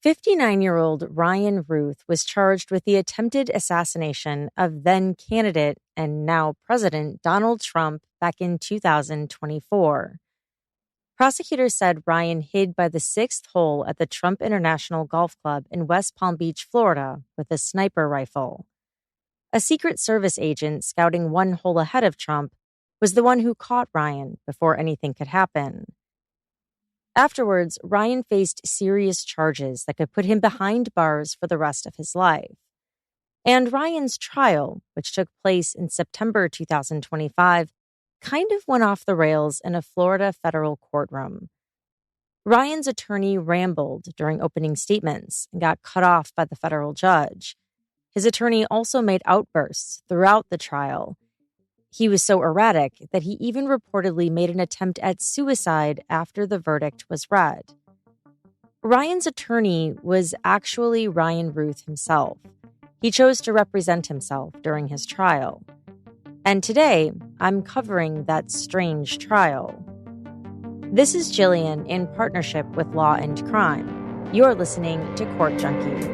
59-year-old Ryan Routh was charged with the attempted assassination of then-candidate and now President Donald Trump back in 2024. Prosecutors said Ryan hid by the sixth hole at the Trump International Golf Club in West Palm Beach, Florida, with a sniper rifle. A Secret Service agent scouting one hole ahead of Trump was the one who caught Ryan before anything could happen. Afterwards, Ryan faced serious charges that could put him behind bars for the rest of his life. And Ryan's trial, which took place in September 2025, kind of went off the rails in a Florida federal courtroom. Ryan's attorney rambled during opening statements and got cut off by the federal judge. His attorney also made outbursts throughout the trial. He was so erratic that he even reportedly made an attempt at suicide after the verdict was read. Ryan's attorney was actually Ryan Routh himself. He chose to represent himself during his trial. And today, I'm covering that strange trial. This is Jillian in partnership with Law and Crime. You're listening to Court Junkie.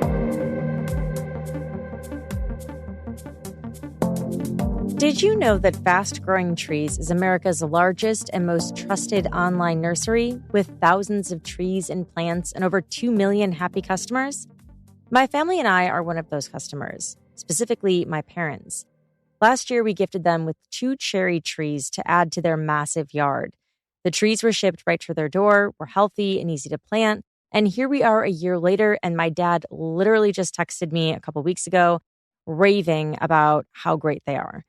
Did you know that Fast Growing Trees is America's largest and most trusted online nursery with thousands of trees and plants and over 2 million happy customers? My family and I are one of those customers, specifically my parents. Last year, we gifted them with 2 cherry trees to add to their massive yard. The trees were shipped right to their door, were healthy and easy to plant, and here we are a year later, and my dad literally just texted me a couple weeks ago, raving about how great they are.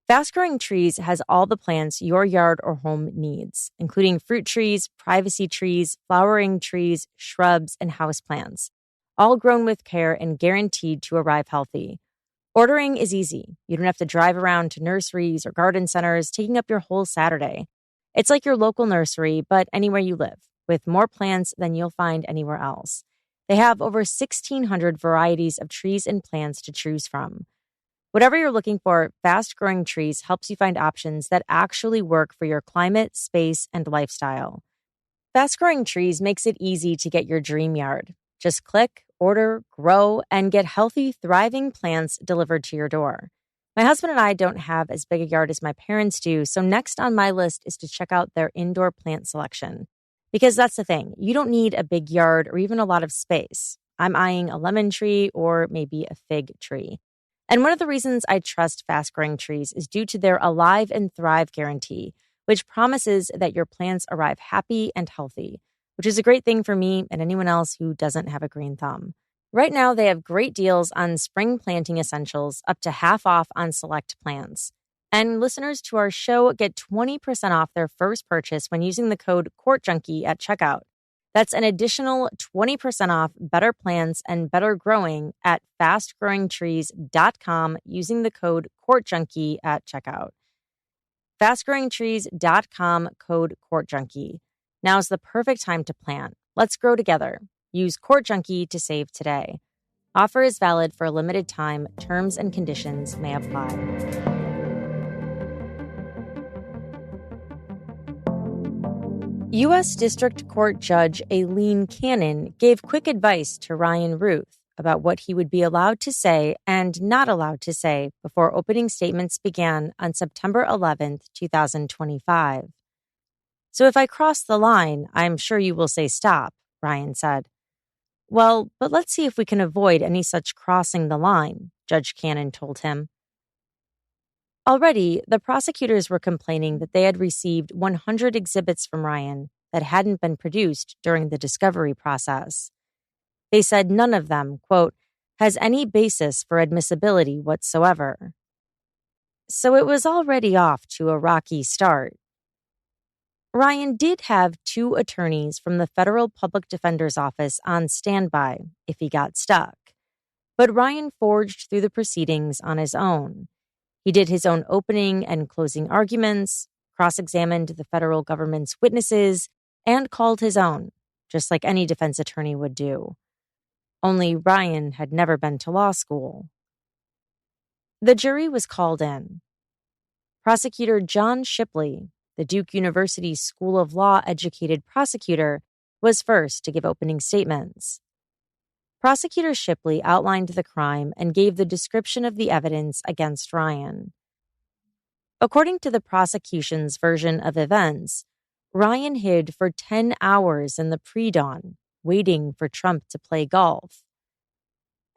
Fast Growing Trees has all the plants your yard or home needs, including fruit trees, privacy trees, flowering trees, shrubs, and houseplants, all grown with care and guaranteed to arrive healthy. Ordering is easy. You don't have to drive around to nurseries or garden centers, taking up your whole Saturday. It's like your local nursery, but anywhere you live, with more plants than you'll find anywhere else. They have over 1,600 varieties of trees and plants to choose from. Whatever you're looking for, Fast Growing Trees helps you find options that actually work for your climate, space, and lifestyle. Fast Growing Trees makes it easy to get your dream yard. Just click, order, grow, and get healthy, thriving plants delivered to your door. My husband and I don't have as big a yard as my parents do, so next on my list is to check out their indoor plant selection. Because that's the thing, you don't need a big yard or even a lot of space. I'm eyeing a lemon tree or maybe a fig tree. And one of the reasons I trust Fast Growing Trees is due to their Alive and Thrive guarantee, which promises that your plants arrive happy and healthy, which is a great thing for me and anyone else who doesn't have a green thumb. Right now, they have great deals on spring planting essentials, up to half off on select plants. And listeners to our show get 20% off their first purchase when using the code CourtJunkie at checkout. That's an additional 20% off better plants and better growing at fastgrowingtrees.com using the code CourtJunkie at checkout. Fastgrowingtrees.com code CourtJunkie. Now's the perfect time to plant. Let's grow together. Use Court Junkie to save today. Offer is valid for a limited time. Terms and conditions may apply. U.S. District Court Judge Aileen Cannon gave quick advice to Ryan Routh about what he would be allowed to say and not allowed to say before opening statements began on September 11th, 2025. So if I cross the line, I'm sure you will say stop, Ryan said. Well, but let's see if we can avoid any such crossing the line, Judge Cannon told him. Already, the prosecutors were complaining that they had received 100 exhibits from Ryan that hadn't been produced during the discovery process. They said none of them, quote, has any basis for admissibility whatsoever. So it was already off to a rocky start. Ryan did have 2 attorneys from the Federal Public Defender's Office on standby if he got stuck. But Ryan forged through the proceedings on his own. He did his own opening and closing arguments, cross-examined the federal government's witnesses, and called his own, just like any defense attorney would do. Only Ryan had never been to law school. The jury was called in. Prosecutor John Shipley, the Duke University School of Law educated prosecutor, was first to give opening statements. Prosecutor Shipley outlined the crime and gave the description of the evidence against Ryan. According to the prosecution's version of events, Ryan hid for 10 hours in the pre-dawn, waiting for Trump to play golf.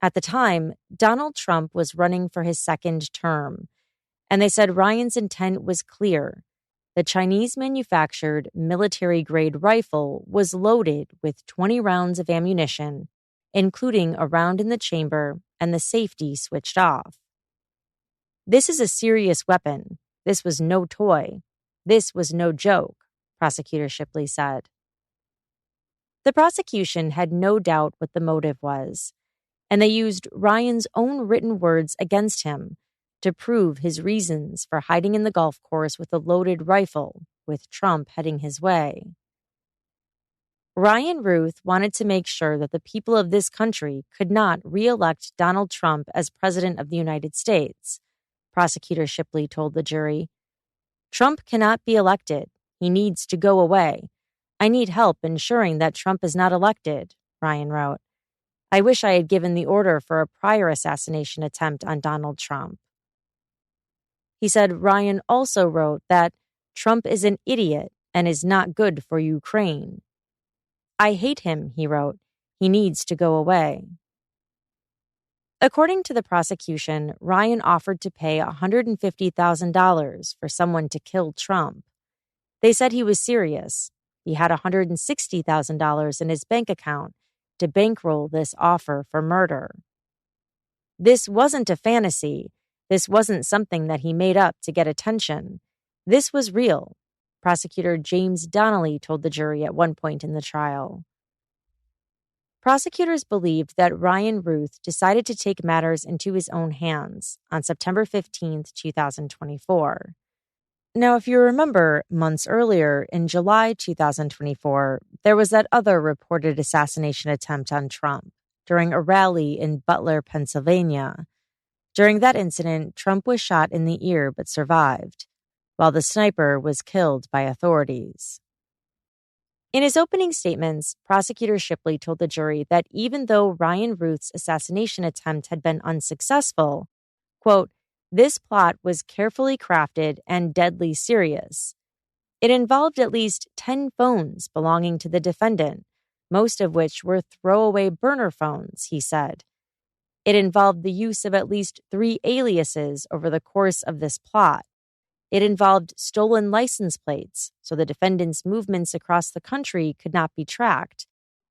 At the time, Donald Trump was running for his second term, and they said Ryan's intent was clear. The Chinese-manufactured military-grade rifle was loaded with 20 rounds of ammunition, including a round in the chamber and the safety switched off. "This is a serious weapon. This was no toy. This was no joke," Prosecutor Shipley said. The prosecution had no doubt what the motive was, and they used Ryan's own written words against him to prove his reasons for hiding in the golf course with a loaded rifle, with Trump heading his way. Ryan Routh wanted to make sure that the people of this country could not re-elect Donald Trump as President of the United States, Prosecutor Shipley told the jury. "Trump cannot be elected. He needs to go away. I need help ensuring that Trump is not elected," Ryan wrote. "I wish I had given the order for a prior assassination attempt on Donald Trump." He said Ryan also wrote that Trump is an idiot and is not good for Ukraine. "I hate him," he wrote. "He needs to go away." According to the prosecution, Ryan offered to pay $150,000 for someone to kill Trump. They said he was serious. He had $160,000 in his bank account to bankroll this offer for murder. This wasn't a fantasy. This wasn't something that he made up to get attention. This was real, Prosecutor James Donnelly told the jury at one point in the trial. Prosecutors believed that Ryan Routh decided to take matters into his own hands on September 15, 2024. Now, if you remember, months earlier, in July 2024, there was that other reported assassination attempt on Trump during a rally in Butler, Pennsylvania. During that incident, Trump was shot in the ear but survived, while the sniper was killed by authorities. In his opening statements, Prosecutor Shipley told the jury that even though Ryan Routh's assassination attempt had been unsuccessful, quote, "This plot was carefully crafted and deadly serious. It involved at least 10 phones belonging to the defendant, most of which were throwaway burner phones," he said. "It involved the use of at least 3 aliases over the course of this plot. It involved stolen license plates, so the defendant's movements across the country could not be tracked,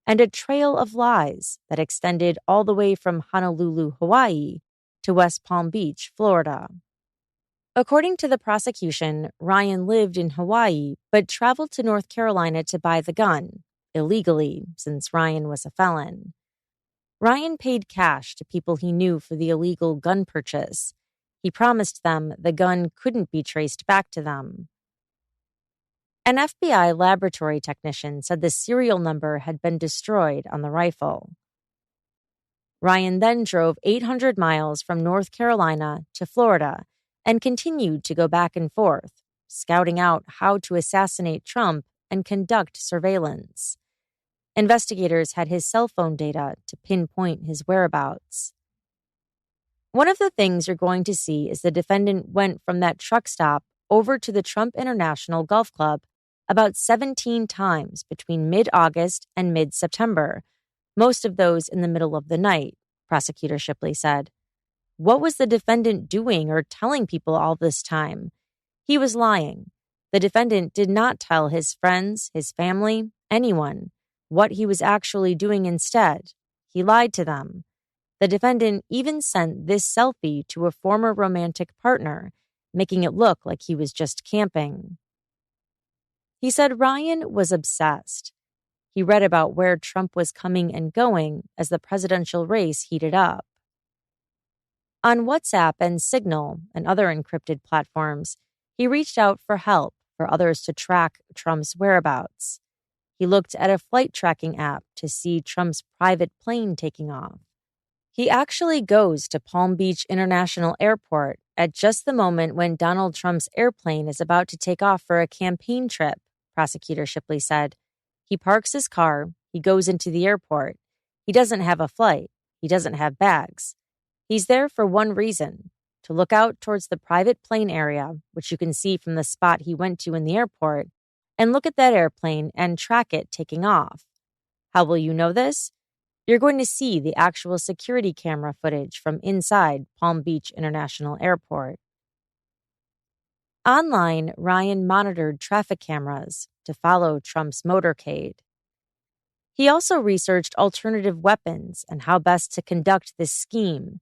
and a trail of lies that extended all the way from Honolulu, Hawaii, to West Palm Beach, Florida." According to the prosecution, Ryan lived in Hawaii but traveled to North Carolina to buy the gun, illegally, since Ryan was a felon. Ryan paid cash to people he knew for the illegal gun purchase. He promised them the gun couldn't be traced back to them. An FBI laboratory technician said the serial number had been destroyed on the rifle. Ryan then drove 800 miles from North Carolina to Florida and continued to go back and forth, scouting out how to assassinate Trump and conduct surveillance. Investigators had his cell phone data to pinpoint his whereabouts. One of the things you're going to see is the defendant went from that truck stop over to the Trump International Golf Club about 17 times between mid-August and mid-September, most of those in the middle of the night, Prosecutor Shipley said. What was the defendant doing or telling people all this time? He was lying. The defendant did not tell his friends, his family, anyone, what he was actually doing instead. He lied to them. The defendant even sent this selfie to a former romantic partner, making it look like he was just camping. He said Ryan was obsessed. He read about where Trump was coming and going as the presidential race heated up. On WhatsApp and Signal and other encrypted platforms, he reached out for help for others to track Trump's whereabouts. He looked at a flight tracking app to see Trump's private plane taking off. He actually goes to Palm Beach International Airport at just the moment when Donald Trump's airplane is about to take off for a campaign trip, Prosecutor Shipley said. He parks his car, he goes into the airport. He doesn't have a flight. He doesn't have bags. He's there for one reason, to look out towards the private plane area, which you can see from the spot he went to in the airport, and look at that airplane and track it taking off. How will you know this? You're going to see the actual security camera footage from inside Palm Beach International Airport. Online, Ryan monitored traffic cameras to follow Trump's motorcade. He also researched alternative weapons and how best to conduct this scheme.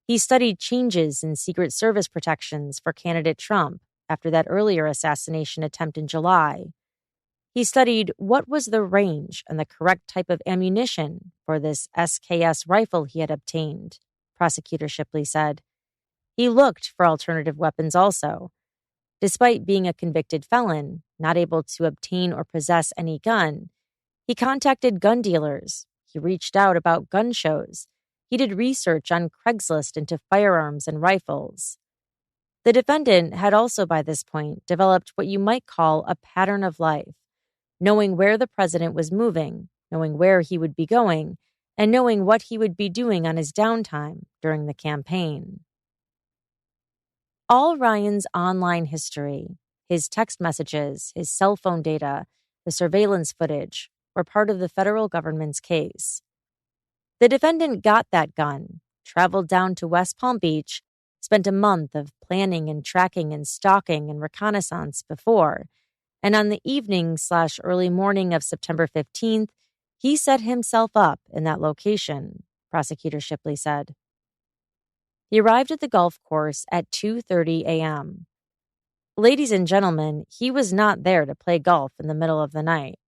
He studied changes in Secret Service protections for candidate Trump after that earlier assassination attempt in July. He studied what was the range and the correct type of ammunition for this SKS rifle he had obtained, Prosecutor Shipley said. He looked for alternative weapons also. Despite being a convicted felon, not able to obtain or possess any gun, he contacted gun dealers. He reached out about gun shows. He did research on Craigslist into firearms and rifles. The defendant had also by this point developed what you might call a pattern of life, knowing where the president was moving, knowing where he would be going, and knowing what he would be doing on his downtime during the campaign. All Ryan's online history, his text messages, his cell phone data, the surveillance footage, were part of the federal government's case. The defendant got that gun, traveled down to West Palm Beach, spent a month of planning and tracking and stalking and reconnaissance before, and on the evening/early morning of September 15th, he set himself up in that location, Prosecutor Shipley said. He arrived at the golf course at 2:30 a.m. Ladies and gentlemen, he was not there to play golf in the middle of the night.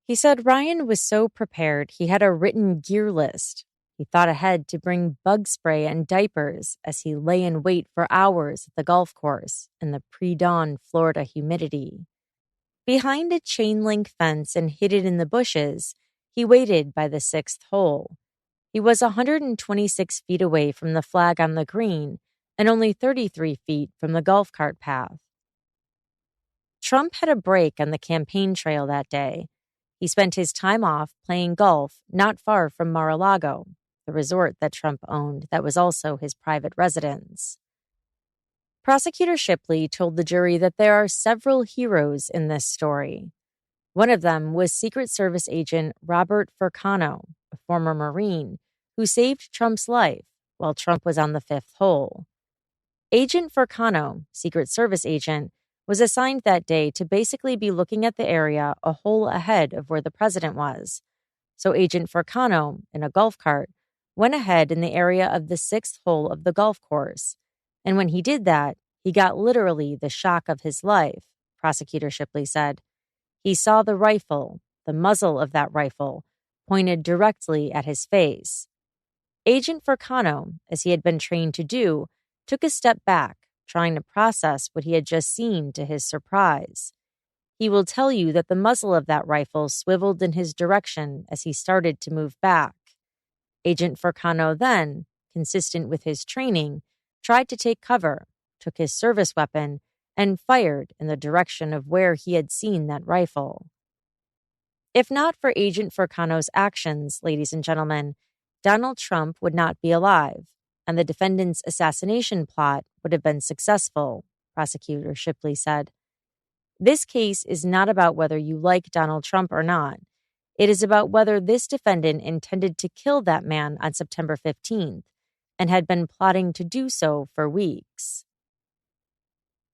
He said Ryan was so prepared he had a written gear list. He thought ahead to bring bug spray and diapers as he lay in wait for hours at the golf course in the pre-dawn Florida humidity. Behind a chain-link fence and hidden in the bushes, he waited by the sixth hole. He was 126 feet away from the flag on the green and only 33 feet from the golf cart path. Trump had a break on the campaign trail that day. He spent his time off playing golf not far from Mar-a-Lago, the resort that Trump owned that was also his private residence. Prosecutor Shipley told the jury that there are several heroes in this story. One of them was Secret Service agent Robert Furcano, a former Marine, who saved Trump's life while Trump was on the fifth hole. Agent Furcano, Secret Service agent, was assigned that day to basically be looking at the area a hole ahead of where the president was. So Agent Furcano, in a golf cart, went ahead in the area of the sixth hole of the golf course. And when he did that, he got literally the shock of his life, Prosecutor Shipley said. He saw the rifle, the muzzle of that rifle, pointed directly at his face. Agent Furcano, as he had been trained to do, took a step back, trying to process what he had just seen to his surprise. He will tell you that the muzzle of that rifle swiveled in his direction as he started to move back. Agent Furcano then, consistent with his training, tried to take cover, took his service weapon, and fired in the direction of where he had seen that rifle. If not for Agent Furcano's actions, ladies and gentlemen, Donald Trump would not be alive, and the defendant's assassination plot would have been successful, Prosecutor Shipley said. This case is not about whether you like Donald Trump or not. It is about whether this defendant intended to kill that man on September 15th and had been plotting to do so for weeks.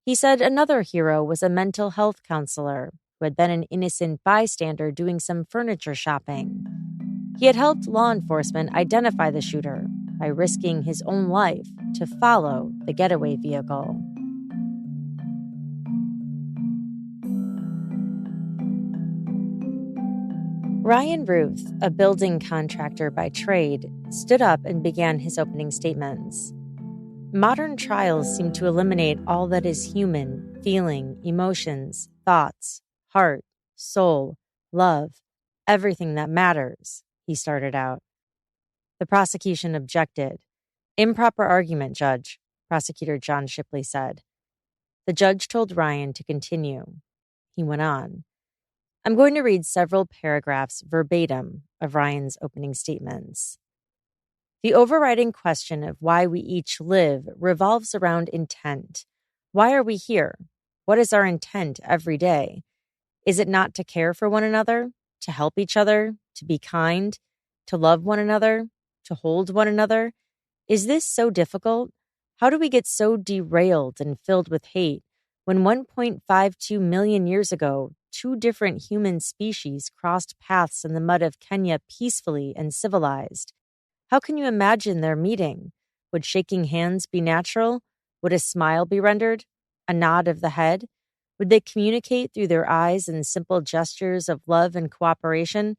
He said another hero was a mental health counselor who had been an innocent bystander doing some furniture shopping. He had helped law enforcement identify the shooter by risking his own life to follow the getaway vehicle. Ryan Routh, a building contractor by trade, stood up and began his opening statements. Modern trials seem to eliminate all that is human, feeling, emotions, thoughts, heart, soul, love, everything that matters, he started out. The prosecution objected. Improper argument, Judge, Prosecutor John Shipley said. The judge told Ryan to continue. He went on. I'm going to read several paragraphs verbatim of Ryan's opening statements. The overriding question of why we each live revolves around intent. Why are we here? What is our intent every day? Is it not to care for one another, to help each other, to be kind, to love one another, to hold one another? Is this so difficult? How do we get so derailed and filled with hate when 1.52 million years ago, two different human species crossed paths in the mud of Kenya peacefully and civilized? How can you imagine their meeting? Would shaking hands be natural? Would a smile be rendered? A nod of the head? Would they communicate through their eyes in simple gestures of love and cooperation?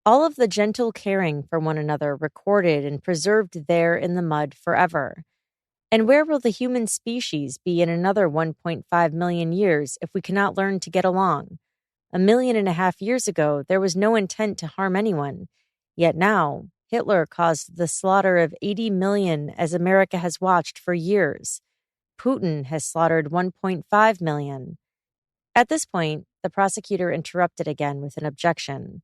All of the gentle caring for one another recorded and preserved there in the mud forever. And where will the human species be in another 1.5 million years if we cannot learn to get along? 1.5 million years ago, there was no intent to harm anyone. Yet now, Hitler caused the slaughter of 80 million as America has watched for years. Putin has slaughtered 1.5 million. At this point, the prosecutor interrupted again with an objection.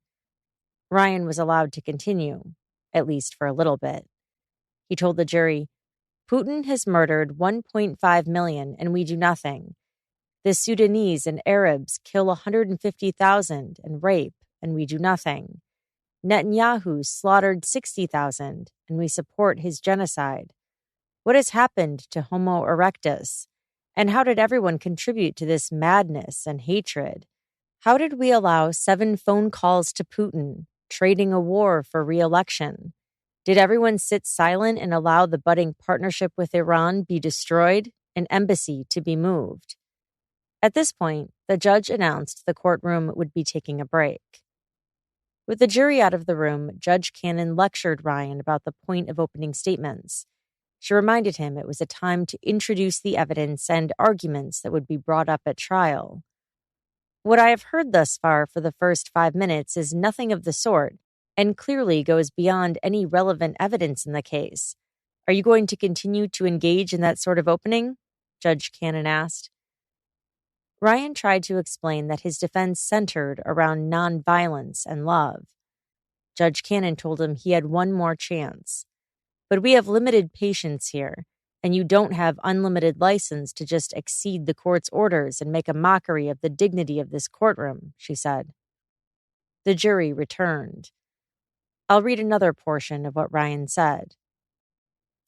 Ryan was allowed to continue, at least for a little bit. He told the jury, Putin has murdered 1.5 million and we do nothing. The Sudanese and Arabs kill 150,000 and rape and we do nothing. Netanyahu slaughtered 60,000 and we support his genocide. What has happened to Homo erectus? And how did everyone contribute to this madness and hatred? How did we allow 7 phone calls to Putin, trading a war for re-election? Did everyone sit silent and allow the budding partnership with Iran be destroyed, an embassy to be moved? At this point, the judge announced the courtroom would be taking a break. With the jury out of the room, Judge Cannon lectured Ryan about the point of opening statements. She reminded him it was a time to introduce the evidence and arguments that would be brought up at trial. What I have heard thus far for the first 5 minutes is nothing of the sort, and clearly goes beyond any relevant evidence in the case. Are you going to continue to engage in that sort of opening? Judge Cannon asked. Ryan tried to explain that his defense centered around nonviolence and love. Judge Cannon told him he had one more chance. But we have limited patience here, and you don't have unlimited license to just exceed the court's orders and make a mockery of the dignity of this courtroom, she said. The jury returned. I'll read another portion of what Ryan said.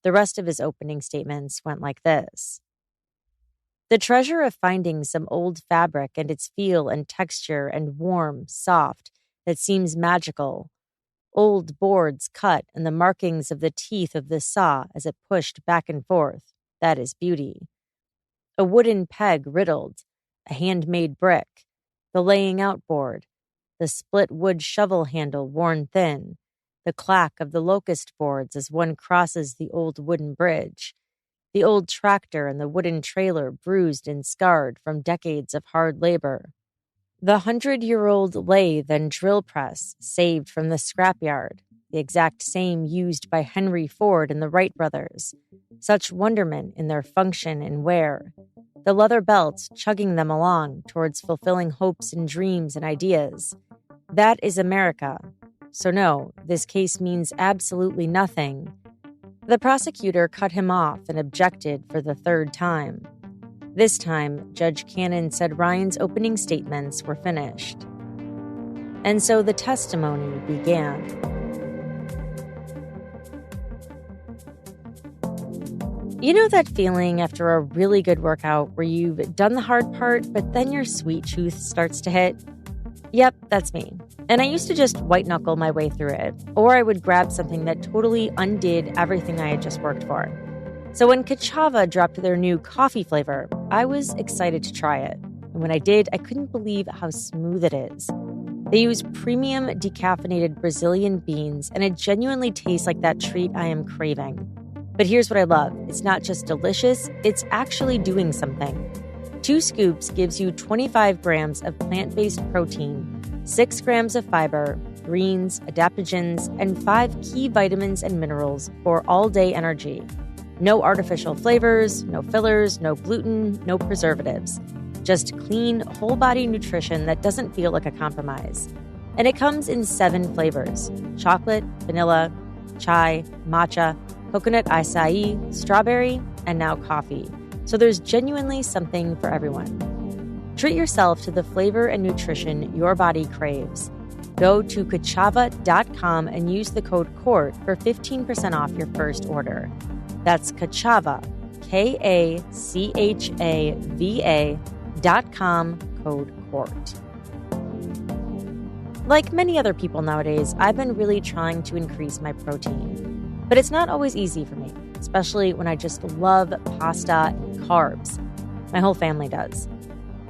The rest of his opening statements went like this. The treasure of finding some old fabric and its feel and texture and warm, soft, that seems magical. Old boards cut and the markings of the teeth of the saw as it pushed back and forth. That is beauty. A wooden peg riddled, a handmade brick, the laying out board, the split wood shovel handle worn thin, the clack of the locust boards as one crosses the old wooden bridge, the old tractor and the wooden trailer bruised and scarred from decades of hard labor, the 100-year-old lathe and drill press saved from the scrapyard, the exact same used by Henry Ford and the Wright brothers, such wonderment in their function and wear, the leather belts chugging them along towards fulfilling hopes and dreams and ideas. That is America. So no, this case means absolutely nothing. The prosecutor cut him off and objected for the 3rd time. This time, Judge Cannon said Ryan's opening statements were finished. And so the testimony began. You know that feeling after a really good workout where you've done the hard part, but then your sweet tooth starts to hit? Yep, that's me. And I used to just white-knuckle my way through it, or I would grab something that totally undid everything I had just worked for. So when Kachava dropped their new coffee flavor, I was excited to try it. And when I did, I couldn't believe how smooth it is. They use premium decaffeinated Brazilian beans, and it genuinely tastes like that treat I am craving. But here's what I love. It's not just delicious, it's actually doing something. 2 scoops gives you 25 grams of plant-based protein, 6 grams of fiber, greens, adaptogens, and 5 key vitamins and minerals for all-day energy. No artificial flavors, no fillers, no gluten, no preservatives. Just clean, whole-body nutrition that doesn't feel like a compromise. And it comes in 7 flavors: chocolate, vanilla, chai, matcha, coconut acai, strawberry, and now coffee. So there's genuinely something for everyone. Treat yourself to the flavor and nutrition your body craves. Go to kachava.com and use the code COURT for 15% off your first order. That's Kachava, KACHAVA.com, code COURT. Like many other people nowadays, I've been really trying to increase my protein. But it's not always easy for me, especially when I just love pasta and carbs. My whole family does.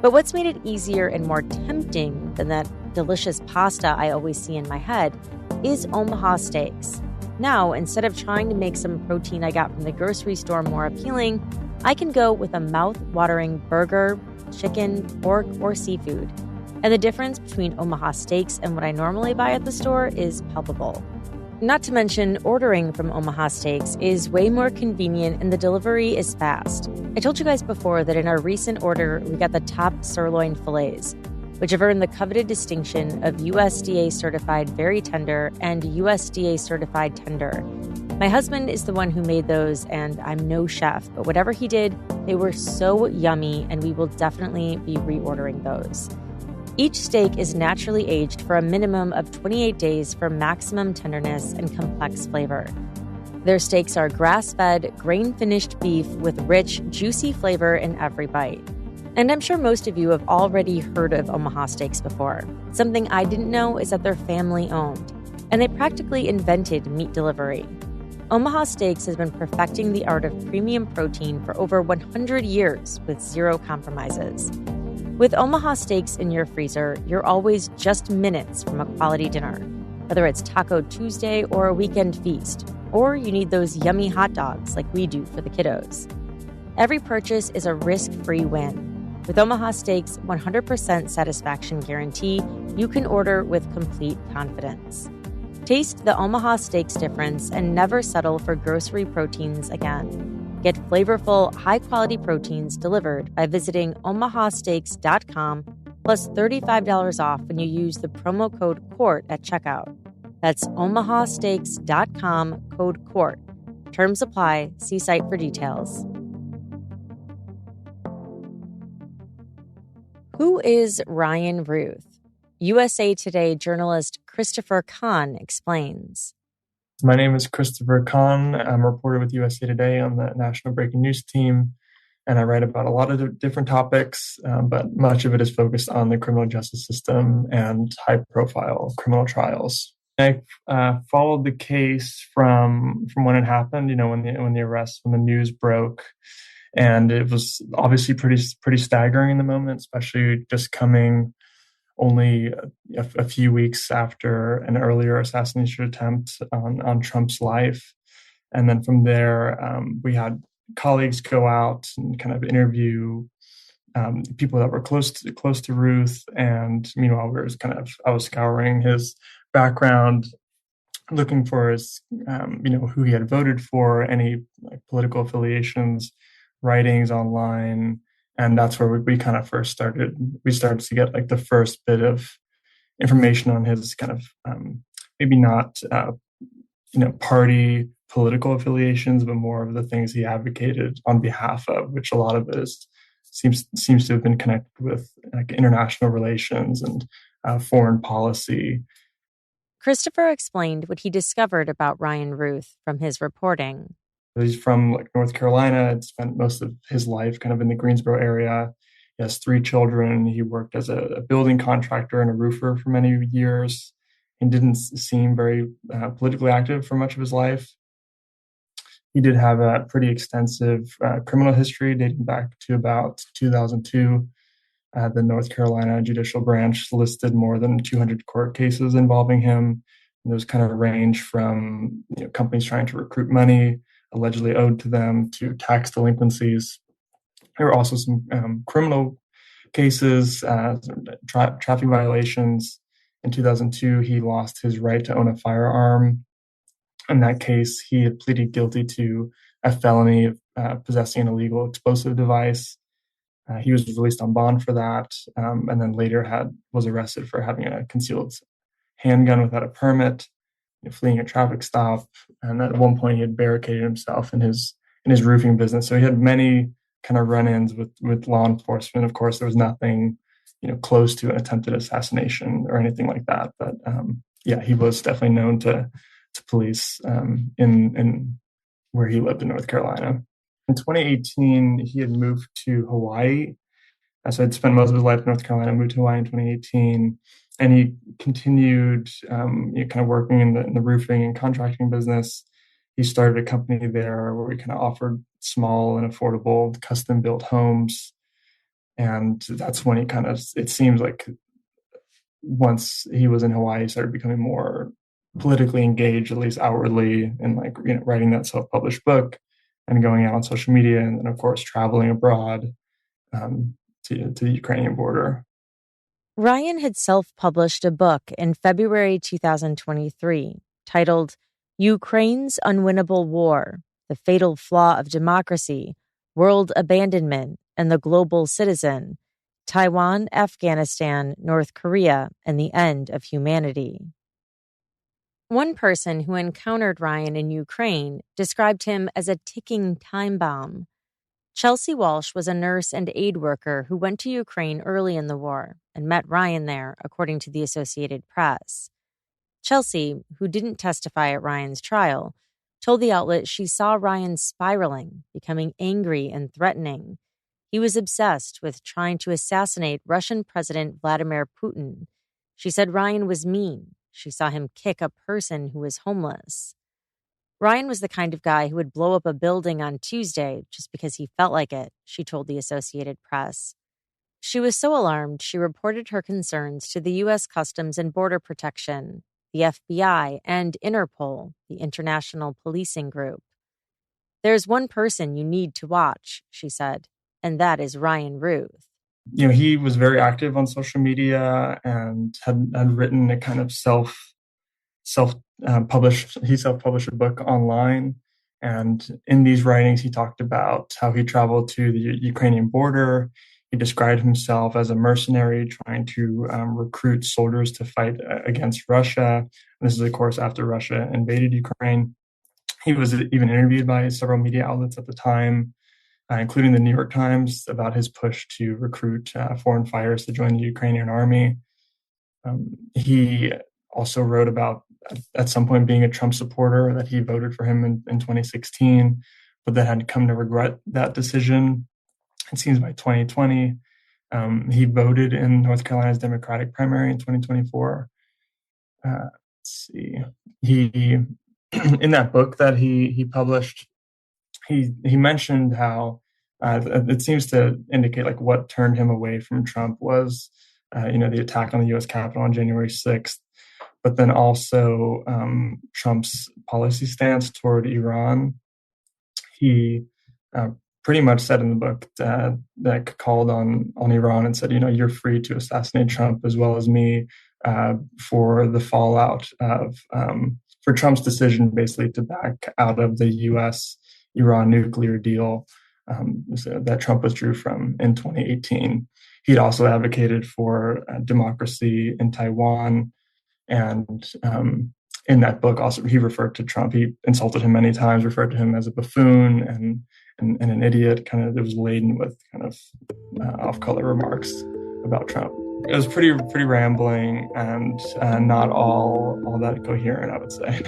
But what's made it easier and more tempting than that delicious pasta I always see in my head is Omaha Steaks. Now, instead of trying to make some protein I got from the grocery store more appealing, I can go with a mouth-watering burger, chicken, pork, or seafood. And the difference between Omaha Steaks and what I normally buy at the store is palpable. Not to mention, ordering from Omaha Steaks is way more convenient and the delivery is fast. I told you guys before that in our recent order, we got the top sirloin fillets, which have earned the coveted distinction of USDA certified very tender and USDA certified tender. My husband is the one who made those, and I'm no chef, but whatever he did, they were so yummy, and we will definitely be reordering those. Each steak is naturally aged for a minimum of 28 days for maximum tenderness and complex flavor. Their steaks are grass-fed, grain-finished beef with rich, juicy flavor in every bite. And I'm sure most of you have already heard of Omaha Steaks before. Something I didn't know is that they're family-owned, and they practically invented meat delivery. Omaha Steaks has been perfecting the art of premium protein for over 100 years with zero compromises. With Omaha Steaks in your freezer, you're always just minutes from a quality dinner, whether it's Taco Tuesday or a weekend feast, or you need those yummy hot dogs like we do for the kiddos. Every purchase is a risk-free win. With Omaha Steaks' 100% satisfaction guarantee, you can order with complete confidence. Taste the Omaha Steaks difference and never settle for grocery proteins again. Get flavorful, high-quality proteins delivered by visiting omahasteaks.com, plus $35 off when you use the promo code COURT at checkout. That's omahasteaks.com, code COURT. Terms apply. See site for details. Who is Ryan Routh? USA Today journalist Christopher Kahn explains. My name is Christopher Kahn. I'm a reporter with USA Today on the national breaking news team, and I write about a lot of different topics, but much of it is focused on the criminal justice system and high-profile criminal trials. I followed the case from when it happened, when the arrest, when the news broke, and it was obviously pretty staggering in the moment, especially just coming only a few weeks after an earlier assassination attempt on Trump's life. And then from there, we had colleagues go out and kind of interview people that were close to Routh. And meanwhile, I was scouring his background, looking for his, who he had voted for, any political affiliations, writings online. And that's where we kind of first started. We started to get the first bit of information on his kind of maybe not party political affiliations, but more of the things he advocated on behalf of, which a lot of it seems to have been connected with international relations and foreign policy. Christopher explained what he discovered about Ryan Routh from his reporting. He's from North Carolina and spent most of his life kind of in the Greensboro area. He has 3 children. He worked as a building contractor and a roofer for many years and didn't seem very politically active for much of his life. He did have a pretty extensive criminal history dating back to about 2002. The North Carolina Judicial Branch listed more than 200 court cases involving him. And those kind of range from companies trying to recruit money allegedly owed to them to tax delinquencies. There were also some criminal cases, traffic violations. In 2002, he lost his right to own a firearm. In that case, he had pleaded guilty to a felony of possessing an illegal explosive device. He was released on bond for that, and then later was arrested for having a concealed handgun without a permit, fleeing a traffic stop, and at one point he had barricaded himself in his roofing business. So he had many kind of run-ins with law enforcement. Of course, there was nothing close to an attempted assassination or anything like that. But yeah, he was definitely known to police in where he lived in North Carolina. In 2018, he had moved to Hawaii. So I'd spent most of his life in North Carolina, moved to Hawaii in 2018, and he continued kind of working in the roofing and contracting business. He started a company there where we kind of offered small and affordable custom-built homes. And that's when it seems like once he was in Hawaii, he started becoming more politically engaged, at least outwardly, and writing that self-published book and going out on social media, and then of course traveling abroad to the Ukrainian border. Ryan had self-published a book in February 2023 titled Ukraine's Unwinnable War, The Fatal Flaw of Democracy, World Abandonment, and the Global Citizen, Taiwan, Afghanistan, North Korea, and the End of Humanity. One person who encountered Ryan in Ukraine described him as a ticking time bomb. Chelsea Walsh was a nurse and aid worker who went to Ukraine early in the war and met Ryan there, according to the Associated Press. Chelsea, who didn't testify at Ryan's trial, told the outlet she saw Ryan spiraling, becoming angry and threatening. He was obsessed with trying to assassinate Russian President Vladimir Putin. She said Ryan was mean. She saw him kick a person who was homeless. Ryan was the kind of guy who would blow up a building on Tuesday just because he felt like it, she told the Associated Press. She was so alarmed, she reported her concerns to the U.S. Customs and Border Protection, the FBI, and Interpol, the International Policing Group. There's one person you need to watch, she said, and that is Ryan Routh. He was very active on social media and had written a kind of self-published a book online. And in these writings, he talked about how he traveled to the Ukrainian border. He described himself as a mercenary trying to recruit soldiers to fight against Russia. And this is, of course, after Russia invaded Ukraine. He was even interviewed by several media outlets at the time, including the New York Times, about his push to recruit foreign fighters to join the Ukrainian army. He also wrote about, at some point, being a Trump supporter, that he voted for him in 2016, but that had come to regret that decision. It seems by 2020, he voted in North Carolina's Democratic primary in 2024. Let's see. He in that book that he published, he mentioned how it seems to indicate what turned him away from Trump was the attack on the U.S. Capitol on January 6th, but then also Trump's policy stance toward Iran. He pretty much said in the book that called on Iran and said, you're free to assassinate Trump as well as me, for the fallout of for Trump's decision basically to back out of the U.S.-Iran nuclear deal that Trump withdrew from in 2018. He'd also advocated for democracy in Taiwan. And in that book, also, he referred to Trump. He insulted him many times, referred to him as a buffoon and an idiot. It was laden with off-color remarks about Trump. It was pretty rambling and not all that coherent, I would say.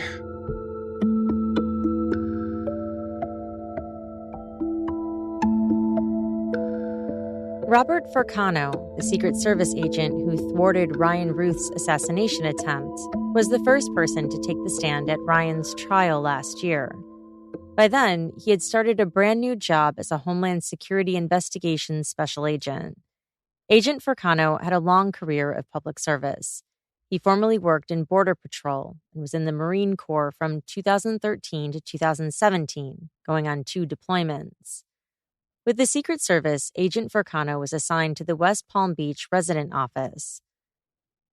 Robert Furcano, the Secret Service agent who thwarted Ryan Routh's assassination attempt, was the first person to take the stand at Ryan's trial last year. By then, he had started a brand new job as a Homeland Security Investigations Special Agent. Agent Furcano had a long career of public service. He formerly worked in Border Patrol and was in the Marine Corps from 2013 to 2017, going on 2 deployments. With the Secret Service, Agent Furcano was assigned to the West Palm Beach resident office.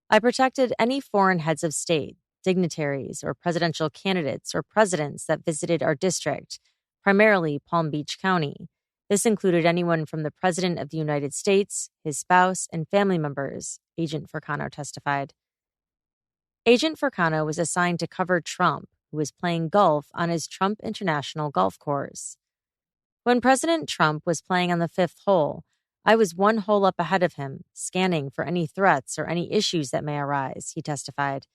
I protected any foreign heads of state, dignitaries, or presidential candidates or presidents that visited our district, primarily Palm Beach County. This included anyone from the President of the United States, his spouse, and family members, Agent Furcano testified. Agent Furcano was assigned to cover Trump, who was playing golf on his Trump International golf course. When President Trump was playing on the fifth hole, I was one hole up ahead of him, scanning for any threats or any issues that may arise, he testified.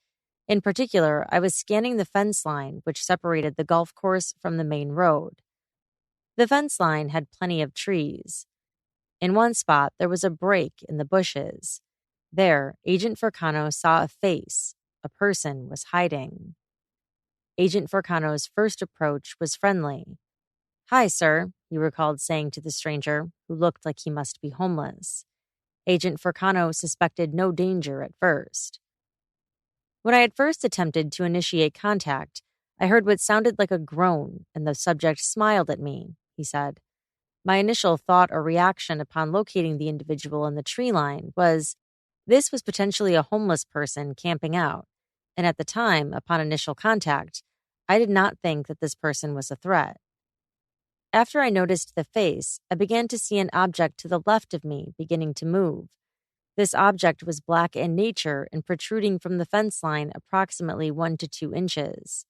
In particular, I was scanning the fence line which separated the golf course from the main road. The fence line had plenty of trees. In one spot, there was a break in the bushes. There, Agent Furcano saw a face. A person was hiding. Agent Furcano's first approach was friendly. "Hi, sir," he recalled saying to the stranger, who looked like he must be homeless. Agent Furcano suspected no danger at first. "When I had first attempted to initiate contact, I heard what sounded like a groan, and the subject smiled at me," he said. "My initial thought or reaction upon locating the individual in the tree line was, this was potentially a homeless person camping out, and at the time, upon initial contact, I did not think that this person was a threat. After I noticed the face, I began to see an object to the left of me beginning to move. This object was black in nature and protruding from the fence line approximately 1 to 2 inches.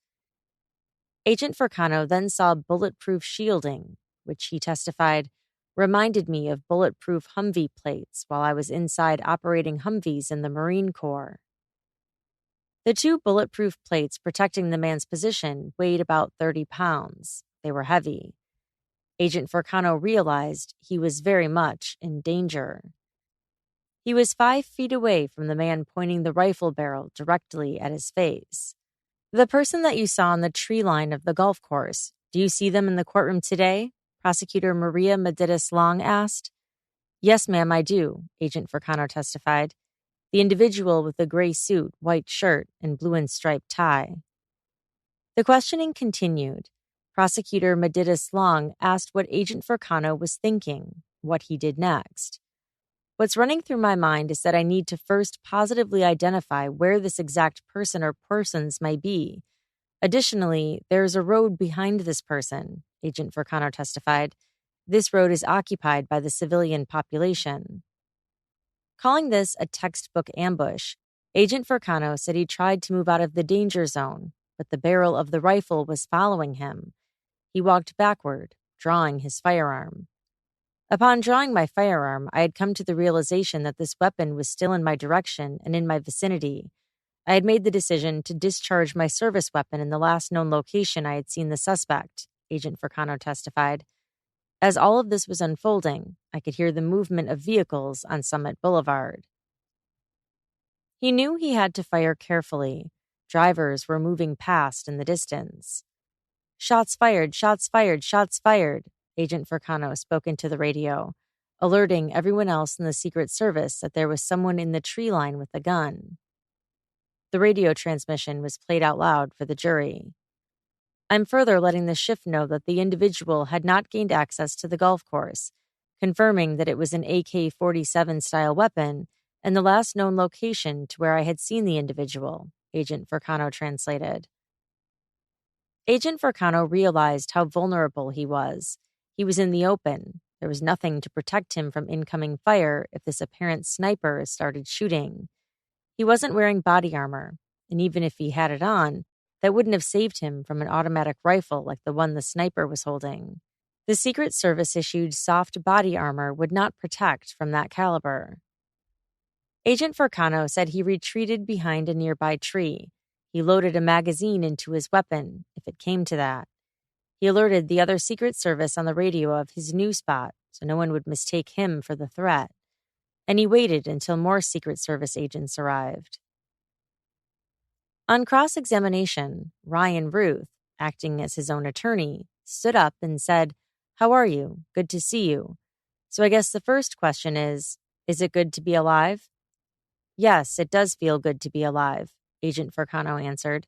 Agent Furcano then saw bulletproof shielding, which he testified reminded me of bulletproof Humvee plates while I was inside operating Humvees in the Marine Corps. The 2 bulletproof plates protecting the man's position weighed about 30 pounds. They were heavy. Agent Furcano realized he was very much in danger. He was 5 feet away from the man pointing the rifle barrel directly at his face. "The person that you saw on the tree line of the golf course, do you see them in the courtroom today?" Prosecutor Maria Medidas Long asked. "Yes, ma'am, I do," Agent Furcano testified. "The individual with the gray suit, white shirt, and blue and striped tie." The questioning continued. Prosecutor Medidas Long asked what Agent Furcano was thinking, what he did next. "What's running through my mind is that I need to first positively identify where this exact person or persons may be. Additionally, there is a road behind this person," Agent Furcano testified. "This road is occupied by the civilian population." Calling this a textbook ambush, Agent Furcano said he tried to move out of the danger zone, but the barrel of the rifle was following him. He walked backward, drawing his firearm. "Upon drawing my firearm, I had come to the realization that this weapon was still in my direction and in my vicinity. I had made the decision to discharge my service weapon in the last known location I had seen the suspect," Agent Furcano testified. "As all of this was unfolding, I could hear the movement of vehicles on Summit Boulevard." He knew he had to fire carefully. Drivers were moving past in the distance. "Shots fired, shots fired, shots fired," Agent Furcano spoke into the radio, alerting everyone else in the Secret Service that there was someone in the tree line with a gun. The radio transmission was played out loud for the jury. "I'm further letting the shift know that the individual had not gained access to the golf course, confirming that it was an AK-47 style weapon and the last known location to where I had seen the individual," Agent Furcano translated. Agent Furcano realized how vulnerable he was. He was in the open. There was nothing to protect him from incoming fire if this apparent sniper started shooting. He wasn't wearing body armor, and even if he had it on, that wouldn't have saved him from an automatic rifle like the one the sniper was holding. The Secret Service-issued soft body armor would not protect from that caliber. Agent Furcano said he retreated behind a nearby tree. He loaded a magazine into his weapon, if it came to that. He alerted the other Secret Service on the radio of his new spot, so no one would mistake him for the threat. And he waited until more Secret Service agents arrived. On cross-examination, Ryan Routh, acting as his own attorney, stood up and said, "How are you? Good to see you. So I guess the first question is it good to be alive?" "Yes, it does feel good to be alive," Agent Furcano answered.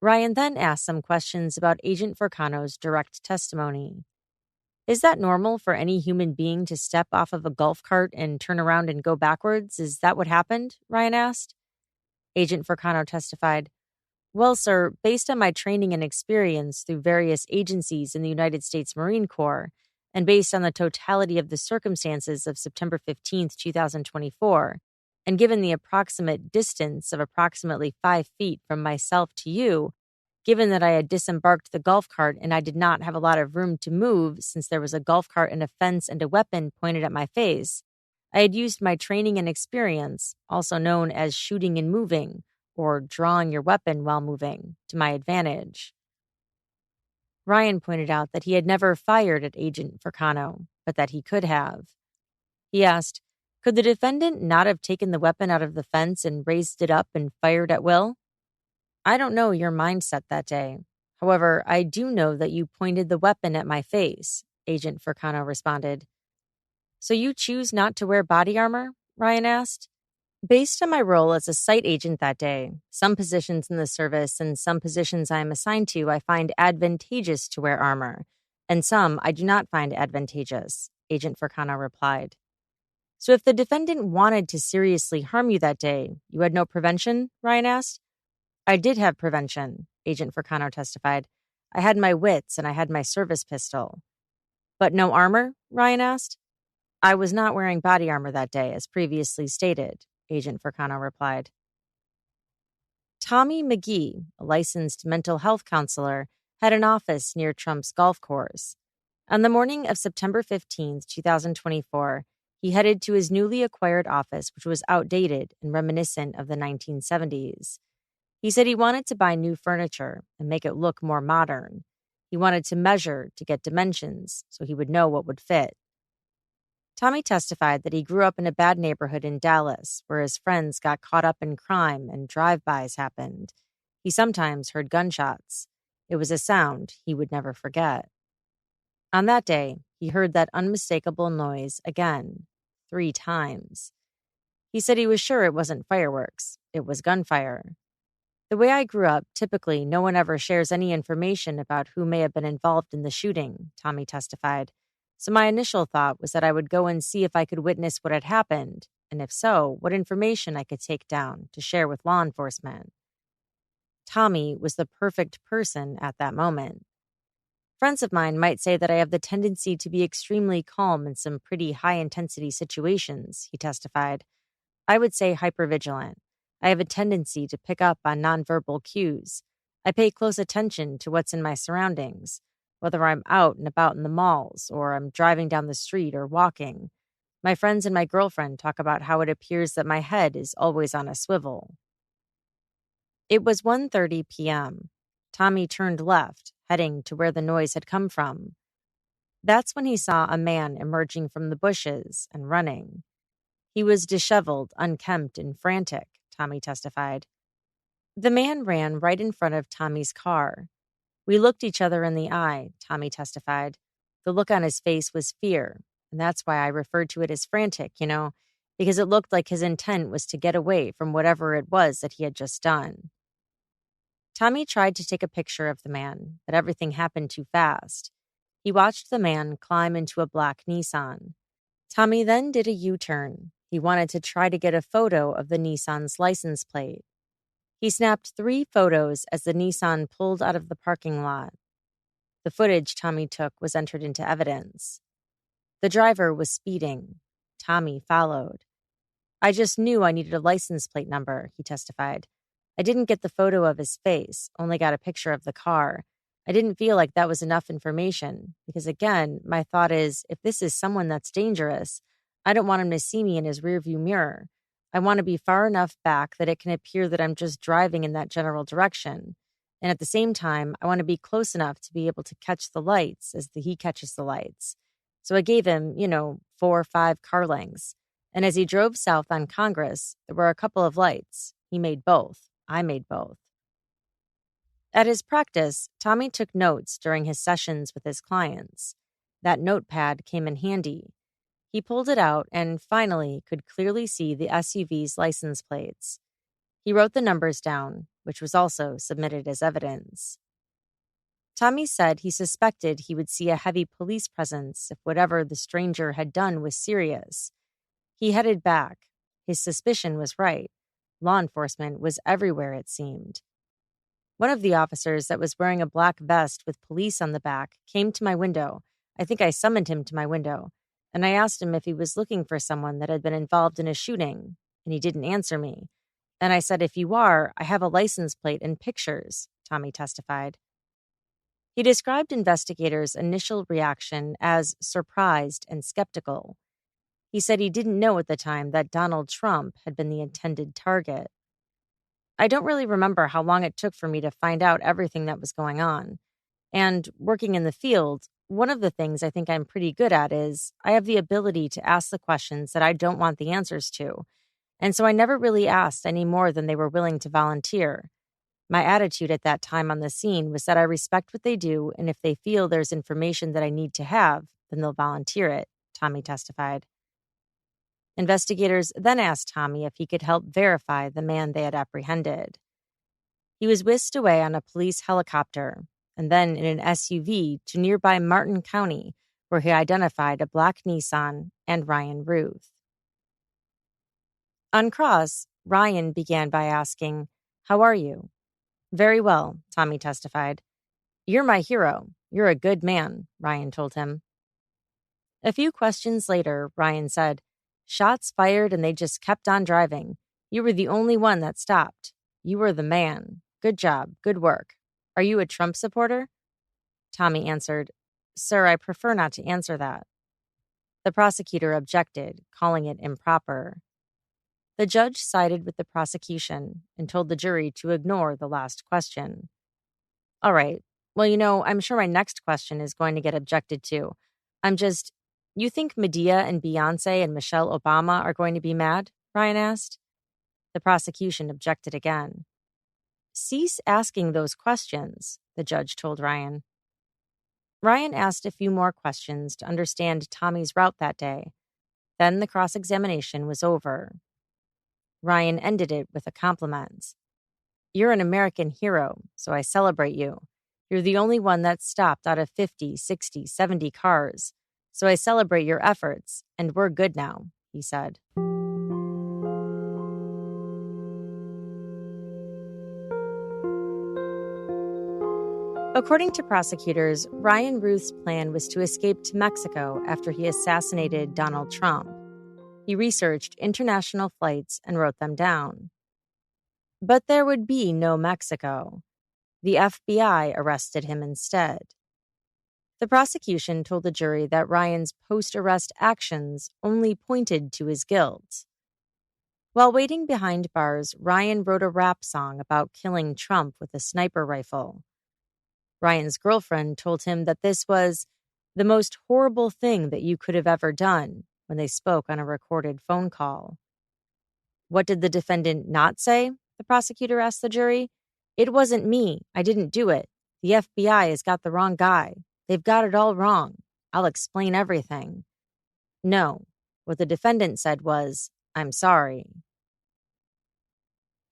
Ryan then asked some questions about Agent Furcano's direct testimony. "Is that normal for any human being to step off of a golf cart and turn around and go backwards? Is that what happened?" Ryan asked. Agent Furcano testified, "Well, sir, based on my training and experience through various agencies in the United States Marine Corps, And based on the totality of the circumstances of September 15th, 2024, and given the approximate distance of approximately 5 feet from myself to you, given that I had disembarked the golf cart and I did not have a lot of room to move since there was a golf cart and a fence and a weapon pointed at my face, I had used my training and experience, also known as shooting and moving, or drawing your weapon while moving, to my advantage. Ryan pointed out that he had never fired at Agent Furcano, but that he could have. He asked, could the defendant not have taken the weapon out of the fence and raised it up and fired at will? I don't know your mindset that day. However, I do know that you pointed the weapon at my face, Agent Furcano responded. So you choose not to wear body armor? Ryan asked. Based on my role as a site agent that day, some positions in the service and some positions I am assigned to I find advantageous to wear armor, and some I do not find advantageous, Agent Furcano replied. So if the defendant wanted to seriously harm you that day, you had no prevention? Ryan asked. I did have prevention, Agent Furcano testified. I had my wits and I had my service pistol. But no armor? Ryan asked. I was not wearing body armor that day, as previously stated, Agent Furcano replied. Tommy McGee, a licensed mental health counselor, had an office near Trump's golf course. On the morning of September 15th, 2024, he headed to his newly acquired office, which was outdated and reminiscent of the 1970s. He said he wanted to buy new furniture and make it look more modern. He wanted to measure to get dimensions so he would know what would fit. Tommy testified that he grew up in a bad neighborhood in Dallas where his friends got caught up in crime and drive-bys happened. He sometimes heard gunshots. It was a sound he would never forget. On that day, he heard that unmistakable noise again, 3 times. He said he was sure it wasn't fireworks. It was gunfire. The way I grew up, typically no one ever shares any information about who may have been involved in the shooting, Tommy testified. So my initial thought was that I would go and see if I could witness what had happened, and if so, what information I could take down to share with law enforcement. Tommy was the perfect person at that moment. Friends of mine might say that I have the tendency to be extremely calm in some pretty high-intensity situations, he testified. I would say hypervigilant. I have a tendency to pick up on nonverbal cues. I pay close attention to what's in my surroundings, whether I'm out and about in the malls or I'm driving down the street or walking. My friends and my girlfriend talk about how it appears that my head is always on a swivel. It was 1:30 p.m. Tommy turned left, heading to where the noise had come from. That's when he saw a man emerging from the bushes and running. He was disheveled, unkempt, and frantic, Tommy testified. The man ran right in front of Tommy's car. We looked each other in the eye, Tommy testified. The look on his face was fear, and that's why I referred to it as frantic, because it looked like his intent was to get away from whatever it was that he had just done. Tommy tried to take a picture of the man, but everything happened too fast. He watched the man climb into a black Nissan. Tommy then did a U-turn. He wanted to try to get a photo of the Nissan's license plate. He snapped 3 photos as the Nissan pulled out of the parking lot. The footage Tommy took was entered into evidence. The driver was speeding. Tommy followed. I just knew I needed a license plate number, he testified. I didn't get the photo of his face, only got a picture of the car. I didn't feel like that was enough information because, again, my thought is, if this is someone that's dangerous, I don't want him to see me in his rearview mirror. I want to be far enough back that it can appear that I'm just driving in that general direction. And at the same time, I want to be close enough to be able to catch the lights as he catches the lights. So I gave him, 4 or 5 car lengths. And as he drove south on Congress, there were a couple of lights. He made both. I made both. At his practice, Tommy took notes during his sessions with his clients. That notepad came in handy. He pulled it out and finally could clearly see the SUV's license plates. He wrote the numbers down, which was also submitted as evidence. Tommy said he suspected he would see a heavy police presence if whatever the stranger had done was serious. He headed back. His suspicion was right. Law enforcement was everywhere, it seemed. One of the officers that was wearing a black vest with police on the back came to my window. I think I summoned him to my window, and I asked him if he was looking for someone that had been involved in a shooting, and he didn't answer me. And I said, if you are, I have a license plate and pictures, Tommy testified. He described investigators' initial reaction as surprised and skeptical. He said he didn't know at the time that Donald Trump had been the intended target. I don't really remember how long it took for me to find out everything that was going on. And working in the field, one of the things I think I'm pretty good at is I have the ability to ask the questions that I don't want the answers to. And so I never really asked any more than they were willing to volunteer. My attitude at that time on the scene was that I respect what they do, and if they feel there's information that I need to have, then they'll volunteer it, Tommy testified. Investigators then asked Tommy if he could help verify the man they had apprehended. He was whisked away on a police helicopter and then in an SUV to nearby Martin County, where he identified a black Nissan and Ryan Routh. On cross, Ryan began by asking, "How are you?" "Very well," Tommy testified. "You're my hero. You're a good man," Ryan told him. A few questions later, Ryan said, "Shots fired and they just kept on driving. You were the only one that stopped. You were the man. Good job. Good work. Are you a Trump supporter?" Tommy answered, "Sir, I prefer not to answer that." The prosecutor objected, calling it improper. The judge sided with the prosecution and told the jury to ignore the last question. "All right. Well, I'm sure my next question is going to get objected to. You think Medea and Beyonce and Michelle Obama are going to be mad?" Ryan asked. The prosecution objected again. "Cease asking those questions," the judge told Ryan. Ryan asked a few more questions to understand Tommy's route that day. Then the cross-examination was over. Ryan ended it with a compliment. "You're an American hero, so I celebrate you. You're the only one that stopped out of 50, 60, 70 cars. So I celebrate your efforts, and we're good now," he said. According to prosecutors, Ryan Routh's plan was to escape to Mexico after he assassinated Donald Trump. He researched international flights and wrote them down. But there would be no Mexico. The FBI arrested him instead. The prosecution told the jury that Ryan's post-arrest actions only pointed to his guilt. While waiting behind bars, Ryan wrote a rap song about killing Trump with a sniper rifle. Ryan's girlfriend told him that this was the most horrible thing that you could have ever done when they spoke on a recorded phone call. What did the defendant not say? The prosecutor asked the jury. "It wasn't me. I didn't do it. The FBI has got the wrong guy. They've got it all wrong. I'll explain everything." No, what the defendant said was, "I'm sorry."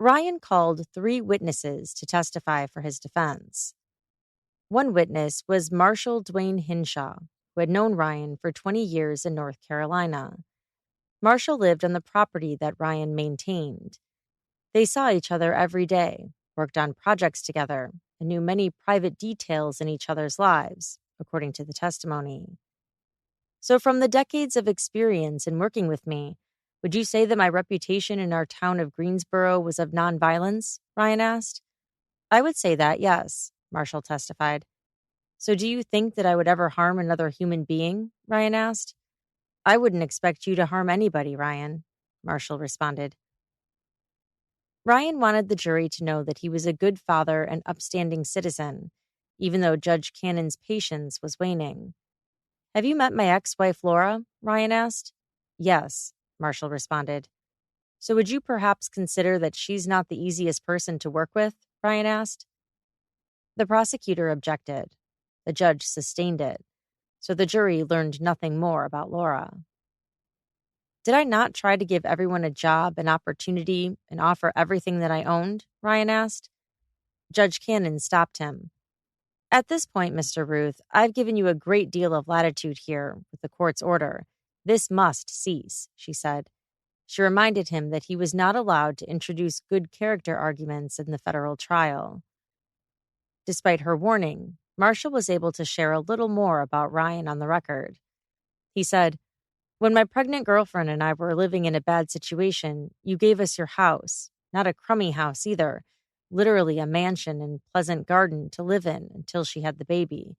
Ryan called 3 witnesses to testify for his defense. One witness was Marshal Dwayne Hinshaw, who had known Ryan for 20 years in North Carolina. Marshall lived on the property that Ryan maintained. They saw each other every day, worked on projects together, and knew many private details in each other's lives, according to the testimony. "So from the decades of experience in working with me, would you say that my reputation in our town of Greensboro was of nonviolence?" Ryan asked. "I would say that, yes," Marshall testified. "So do you think that I would ever harm another human being?" Ryan asked. "I wouldn't expect you to harm anybody, Ryan," Marshall responded. Ryan wanted the jury to know that he was a good father and upstanding citizen, even though Judge Cannon's patience was waning. "Have you met my ex-wife, Laura?" Ryan asked. "Yes," Marshall responded. "So would you perhaps consider that she's not the easiest person to work with?" Ryan asked. The prosecutor objected. The judge sustained it, so the jury learned nothing more about Laura. "Did I not try to give everyone a job, an opportunity, and offer everything that I owned?" Ryan asked. Judge Cannon stopped him. "At this point, Mr. Routh, I've given you a great deal of latitude here with the court's order. This must cease," she said. She reminded him that he was not allowed to introduce good character arguments in the federal trial. Despite her warning, Marshall was able to share a little more about Ryan on the record. He said, "When my pregnant girlfriend and I were living in a bad situation, you gave us your house. Not a crummy house either. Literally a mansion and pleasant garden to live in until she had the baby.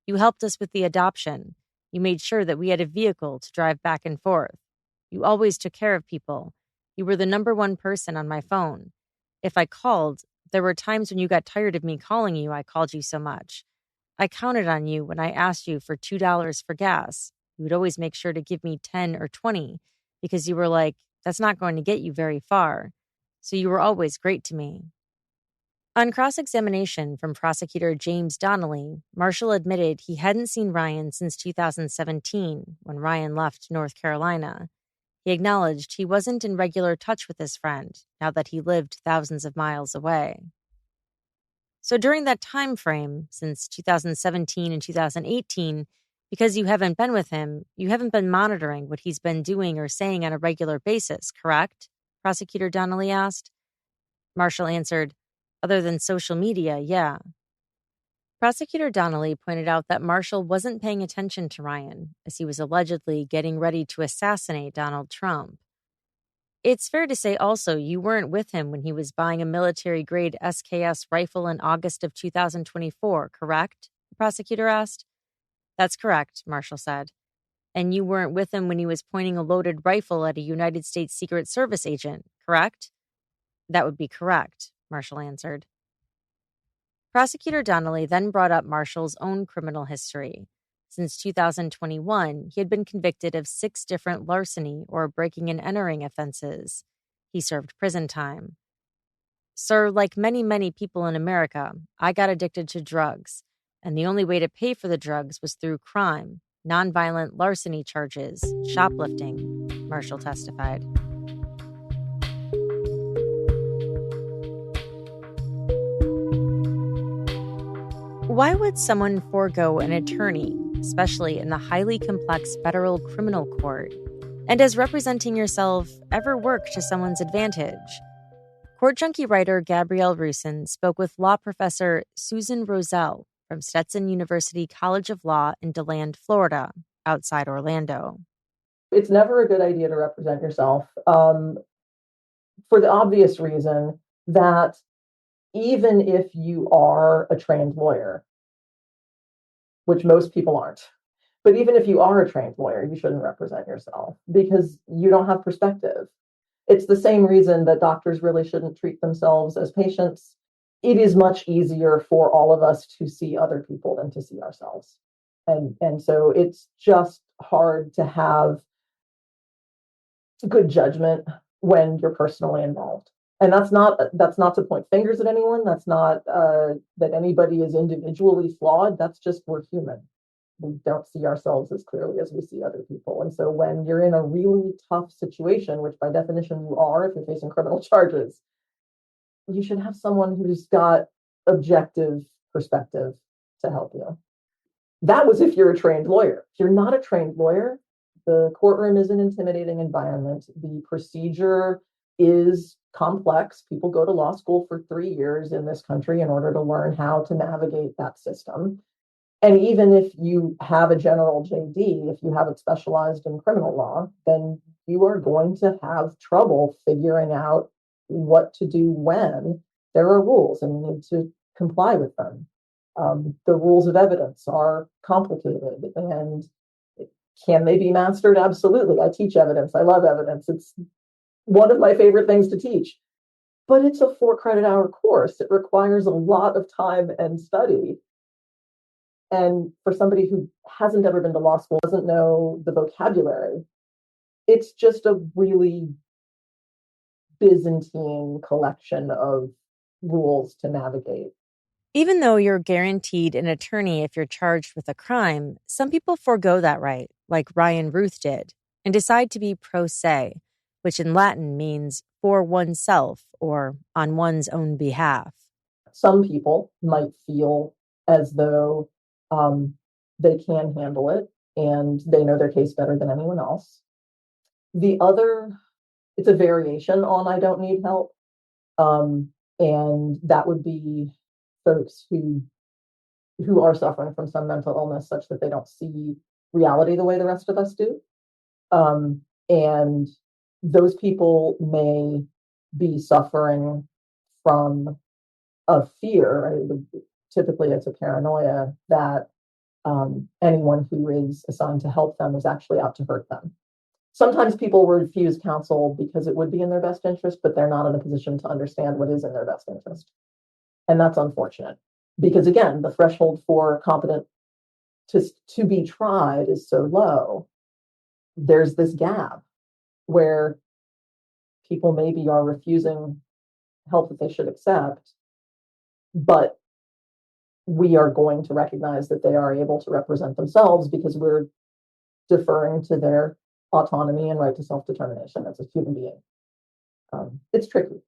You helped us with the adoption. You made sure that we had a vehicle to drive back and forth. You always took care of people. You were the number one person on my phone. If I called, there were times when you got tired of me calling you, I called you so much. I counted on you when I asked you for $2 for gas. You would always make sure to give me 10 or 20 because you were like, that's not going to get you very far. So you were always great to me." On cross-examination from prosecutor James Donnelly, Marshall admitted he hadn't seen Ryan since 2017 when Ryan left North Carolina. He acknowledged he wasn't in regular touch with his friend now that he lived thousands of miles away. So during that time frame, since 2017 and 2018, because you haven't been with him, you haven't been monitoring what he's been doing or saying on a regular basis, correct? Prosecutor Donnelly asked. Marshall answered, "Other than social media, yeah." Prosecutor Donnelly pointed out that Marshall wasn't paying attention to Ryan as he was allegedly getting ready to assassinate Donald Trump. It's fair to say also you weren't with him when he was buying a military-grade SKS rifle in August of 2024, correct? The prosecutor asked. "That's correct," Marshall said. "And you weren't with him when he was pointing a loaded rifle at a United States Secret Service agent, correct?" "That would be correct," Marshall answered. Prosecutor Donnelly then brought up Marshall's own criminal history. Since 2021, he had been convicted of 6 different larceny or breaking and entering offenses. He served prison time. "Sir, like many, many people in America, I got addicted to drugs, and the only way to pay for the drugs was through crime, nonviolent larceny charges, shoplifting," Marshall testified. Why would someone forego an attorney, especially in the highly complex federal criminal court? And does representing yourself ever work to someone's advantage? Court Junkie writer Gabrielle Rusin spoke with law professor Susan Roselle from Stetson University College of Law in DeLand, Florida, outside Orlando. It's never a good idea to represent yourself for the obvious reason that even if you are a trained lawyer, which most people aren't, but even if you are a trained lawyer, you shouldn't represent yourself because you don't have perspective. It's the same reason that doctors really shouldn't treat themselves as patients. It is much easier for all of us to see other people than to see ourselves. And so it's just hard to have good judgment when you're personally involved. And that's not to point fingers at anyone. That's not that anybody is individually flawed. That's just we're human. We don't see ourselves as clearly as we see other people. And so when you're in a really tough situation, which by definition you are if you're facing criminal charges, you should have someone who's got objective perspective to help you. That was if you're a trained lawyer. If you're not a trained lawyer, the courtroom is an intimidating environment. The procedure is complex. People go to law school for 3 years in this country in order to learn how to navigate that system. And even if you have a general JD, if you haven't specialized in criminal law, then you are going to have trouble figuring out what to do when there are rules and you need to comply with them. The rules of evidence are complicated and can they be mastered? Absolutely. I teach evidence. I love evidence. It's one of my favorite things to teach. But it's a 4-credit-hour course. It requires a lot of time and study. And for somebody who hasn't ever been to law school, doesn't know the vocabulary, it's just a really Byzantine collection of rules to navigate. Even though you're guaranteed an attorney if you're charged with a crime, some people forego that right, like Ryan Routh did, and decide to be pro se, which in Latin means for oneself or on one's own behalf. Some people might feel as though they can handle it and they know their case better than anyone else. The other, it's a variation on I don't need help. And that would be folks who who are suffering from some mental illness such that they don't see reality the way the rest of us do. And those people may be suffering from a fear. Typically, it's a paranoia that anyone who is assigned to help them is actually out to hurt them. Sometimes people refuse counsel because it would be in their best interest, but they're not in a position to understand what is in their best interest. And that's unfortunate because, again, the threshold for competent to be tried is so low. There's this gap where people maybe are refusing help that they should accept, but we are going to recognize that they are able to represent themselves because we're deferring to their autonomy and right to self-determination as a human being. It's tricky.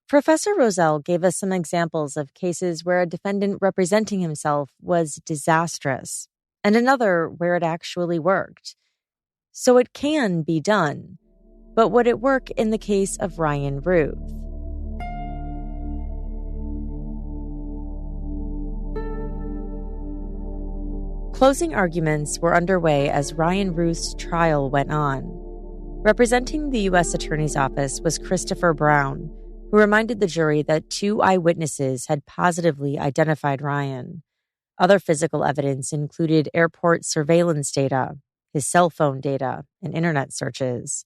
Professor Roselle gave us some examples of cases where a defendant representing himself was disastrous, and another where it actually worked. So it can be done. But would it work in the case of Ryan Routh? Closing arguments were underway as Ryan Routh's trial went on. Representing the U.S. Attorney's Office was Christopher Brown, who reminded the jury that 2 eyewitnesses had positively identified Ryan. Other physical evidence included airport surveillance data, his cell phone data, and internet searches.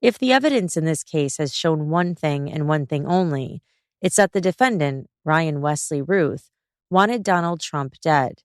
If the evidence in this case has shown one thing and one thing only, it's that the defendant, Ryan Wesley Routh, wanted Donald Trump dead.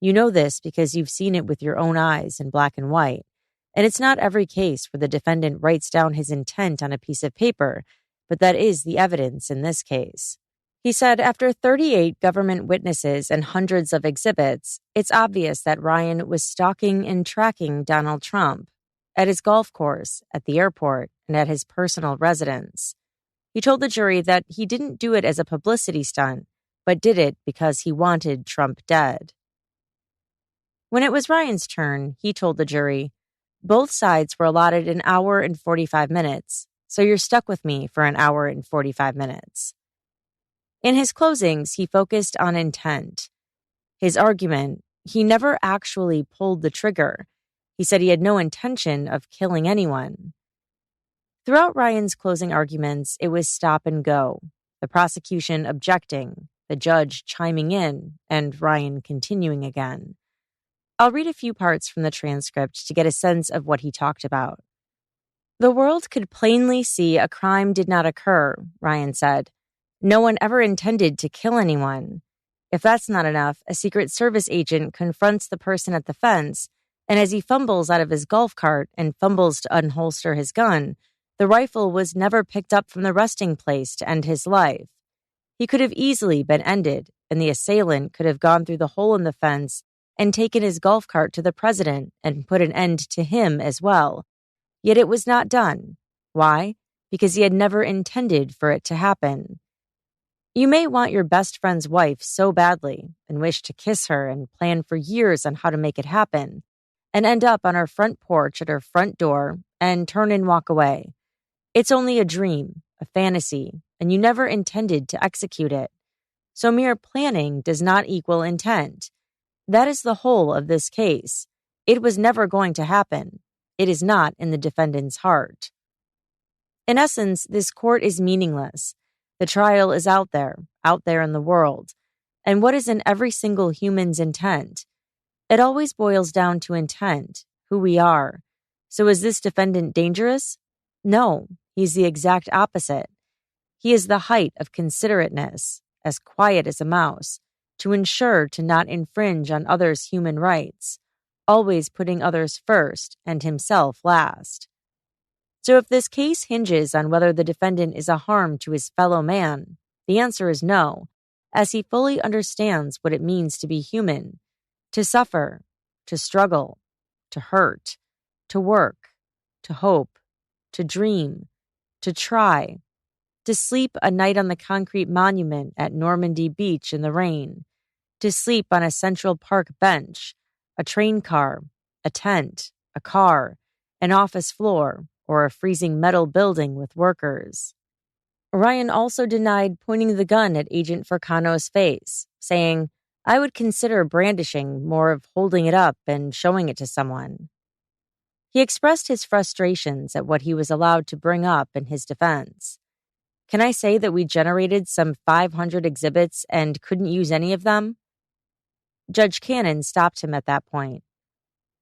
You know this because you've seen it with your own eyes in black and white. And it's not every case where the defendant writes down his intent on a piece of paper, but that is the evidence in this case. He said after 38 government witnesses and hundreds of exhibits, it's obvious that Ryan was stalking and tracking Donald Trump at his golf course, at the airport, and at his personal residence. He told the jury that he didn't do it as a publicity stunt, but did it because he wanted Trump dead. When it was Ryan's turn, he told the jury, both sides were allotted an hour and 45 minutes, so you're stuck with me for an hour and 45 minutes. In his closings, he focused on intent. His argument, he never actually pulled the trigger. He said he had no intention of killing anyone. Throughout Ryan's closing arguments, it was stop and go, the prosecution objecting, the judge chiming in, and Ryan continuing again. I'll read a few parts from the transcript to get a sense of what he talked about. The world could plainly see a crime did not occur, Ryan said. No one ever intended to kill anyone. If that's not enough, a Secret Service agent confronts the person at the fence, and as he fumbles out of his golf cart and fumbles to unholster his gun, the rifle was never picked up from the resting place to end his life. He could have easily been ended, and the assailant could have gone through the hole in the fence and taken his golf cart to the president and put an end to him as well. Yet it was not done. Why? Because he had never intended for it to happen. You may want your best friend's wife so badly and wish to kiss her and plan for years on how to make it happen, and end up on her front porch at her front door and turn and walk away. It's only a dream, a fantasy, and you never intended to execute it. So mere planning does not equal intent. That is the whole of this case. It was never going to happen. It is not in the defendant's heart. In essence, this court is meaningless. The trial is out there in the world. And what is in every single human's intent? It always boils down to intent, who we are. So is this defendant dangerous? No, he's the exact opposite. He is the height of considerateness, as quiet as a mouse, to ensure to not infringe on others' human rights, always putting others first and himself last. So if this case hinges on whether the defendant is a harm to his fellow man, the answer is no, as he fully understands what it means to be human, to suffer, to struggle, to hurt, to work, to hope, to dream, to try, to sleep a night on the concrete monument at Normandy Beach in the rain, to sleep on a Central Park bench, a train car, a tent, a car, an office floor, or a freezing metal building with workers. Ryan also denied pointing the gun at Agent Furcano's face, saying, I would consider brandishing more of holding it up and showing it to someone. He expressed his frustrations at what he was allowed to bring up in his defense. Can I say that we generated some 500 exhibits and couldn't use any of them? Judge Cannon stopped him at that point.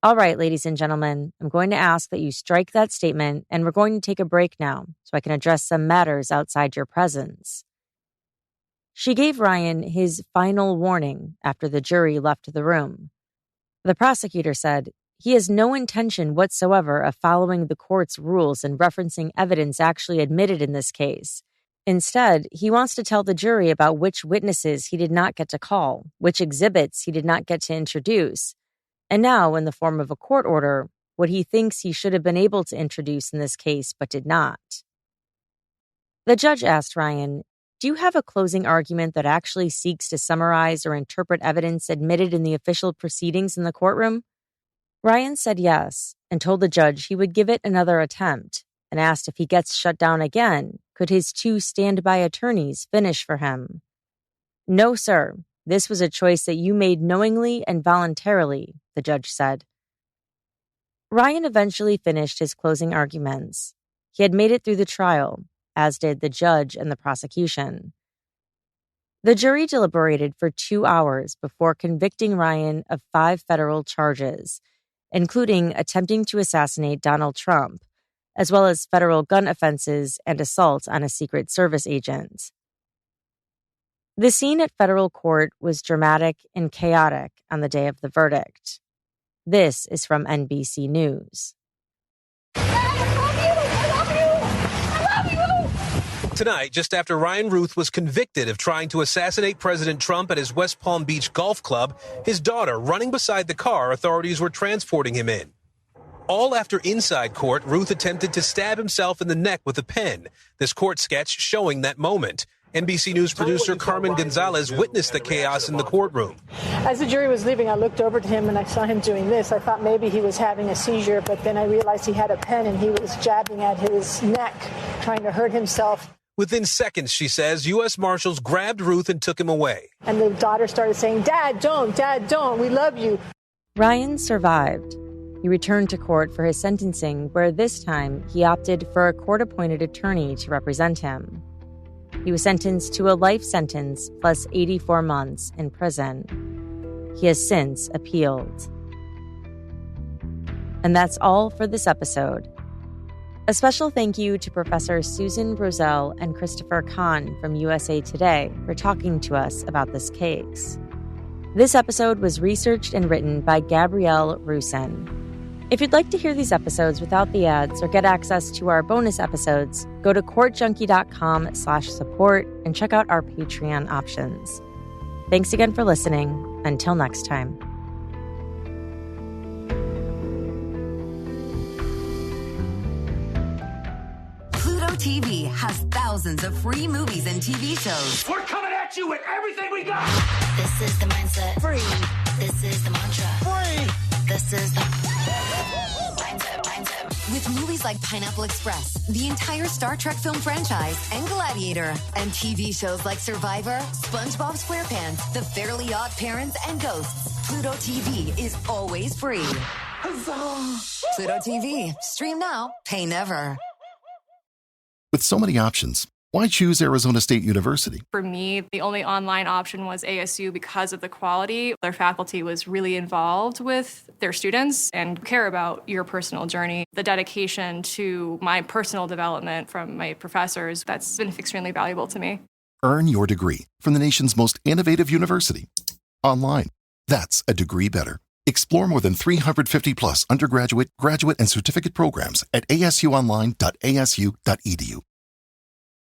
All right, ladies and gentlemen, I'm going to ask that you strike that statement, and we're going to take a break now so I can address some matters outside your presence. She gave Ryan his final warning after the jury left the room. The prosecutor said, he has no intention whatsoever of following the court's rules and referencing evidence actually admitted in this case. Instead, he wants to tell the jury about which witnesses he did not get to call, which exhibits he did not get to introduce, and now, in the form of a court order, what he thinks he should have been able to introduce in this case but did not. The judge asked Ryan, do you have a closing argument that actually seeks to summarize or interpret evidence admitted in the official proceedings in the courtroom? Ryan said yes, and told the judge he would give it another attempt, and asked if he gets shut down again, could his 2 standby attorneys finish for him? No, sir. This was a choice that you made knowingly and voluntarily, the judge said. Ryan eventually finished his closing arguments. He had made it through the trial, as did the judge and the prosecution. The jury deliberated for 2 hours before convicting Ryan of 5 federal charges, including attempting to assassinate Donald Trump, as well as federal gun offenses and assault on a Secret Service agent. The scene at federal court was dramatic and chaotic on the day of the verdict. This is from NBC News. Tonight, just after Ryan Routh was convicted of trying to assassinate President Trump at his West Palm Beach golf club, his daughter running beside the car authorities were transporting him in. All after inside court, Routh attempted to stab himself in the neck with a pen. This court sketch showing that moment. NBC News producer Carmen Gonzalez witnessed the chaos in the courtroom. As the jury was leaving, I looked over to him and I saw him doing this. I thought maybe he was having a seizure, but then I realized he had a pen and he was jabbing at his neck, trying to hurt himself. Within seconds, she says, U.S. Marshals grabbed Routh and took him away. And the daughter started saying, Dad, don't, we love you. Ryan survived. He returned to court for his sentencing, where this time he opted for a court-appointed attorney to represent him. He was sentenced to a life sentence plus 84 months in prison. He has since appealed. And that's all for this episode. A special thank you to Professor Susan Roselle and Christopher Kahn from USA Today for talking to us about this case. This episode was researched and written by Gabrielle Rusin. If you'd like to hear these episodes without the ads or get access to our bonus episodes, go to courtjunkie.com/support and check out our Patreon options. Thanks again for listening. Until next time. Pluto TV has thousands of free movies and TV shows. We're coming at you with everything we got. This is the mindset. Free. This is the mantra. Free. This is the mindset. With movies like Pineapple Express, the entire Star Trek film franchise, and Gladiator, and TV shows like Survivor, SpongeBob SquarePants, The Fairly Odd Parents, and Ghosts, Pluto TV is always free. Huzzah! Pluto TV. Stream now. Pay never. With so many options, why choose Arizona State University? For me, the only online option was ASU because of the quality. Their faculty was really involved with their students and care about your personal journey. The dedication to my personal development from my professors, that's been extremely valuable to me. Earn your degree from the nation's most innovative university. Online. That's a degree better. Explore more than 350 plus undergraduate, graduate, and certificate programs at asuonline.asu.edu.